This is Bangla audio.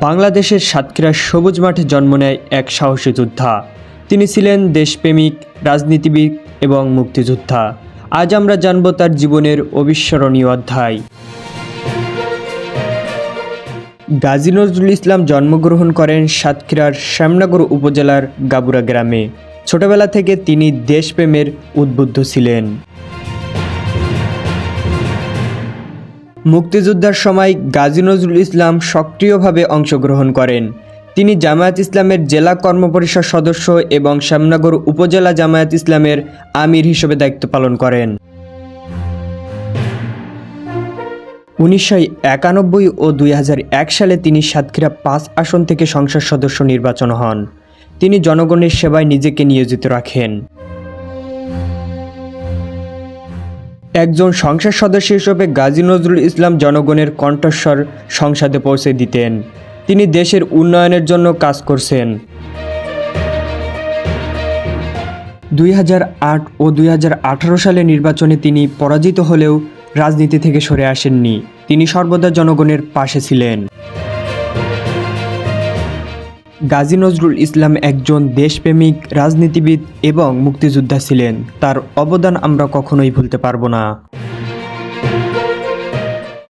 বাংলাদেশের সাতক্ষীরার সবুজ মাঠে জন্ম নেয় এক সাহসী যোদ্ধা। তিনি ছিলেন দেশপ্রেমিক, রাজনীতিবিদ এবং মুক্তিযোদ্ধা। আজ আমরা জানব তার জীবনের অবিস্মরণীয় অধ্যায়। গাজী নজরুল ইসলাম জন্মগ্রহণ করেন সাতক্ষীরার শ্যামনগর উপজেলার গাবুরা গ্রামে। ছোটবেলা থেকে তিনি দেশপ্রেমের উদ্বুদ্ধ ছিলেন। মুক্তিযুদ্ধের সময় গাজী নজরুল ইসলাম সক্রিয়ভাবে অংশগ্রহণ করেন। তিনি জামায়াত ইসলামের জেলা কর্মপরিষদ সদস্য এবং শ্যামনগর উপজেলা জামায়াত ইসলামের আমির হিসেবে দায়িত্ব পালন করেন। 1991 ও 2001 সালে তিনি সাতক্ষীরা 5 আসন থেকে সংসদ সদস্য নির্বাচন হন। তিনি জনগণের সেবায় নিজেকে নিয়োজিত রাখেন। একজন সংসদ সদস্য হিসেবে গাজী নজরুল ইসলাম জনগণের কণ্ঠস্বর সংসদে পৌঁছে দিতেন। তিনি দেশের উন্নয়নের জন্য কাজ করছেন। 2008 ও 2018 সালে নির্বাচনে তিনি পরাজিত হলেও রাজনীতি থেকে সরে আসেননি। তিনি সর্বদা জনগণের পাশে ছিলেন। গাজী নজরুল ইসলাম একজন দেশপ্রেমিক, রাজনীতিবিদ এবং মুক্তিযোদ্ধা ছিলেন। তার অবদান আমরা কখনোই ভুলতে পারব না।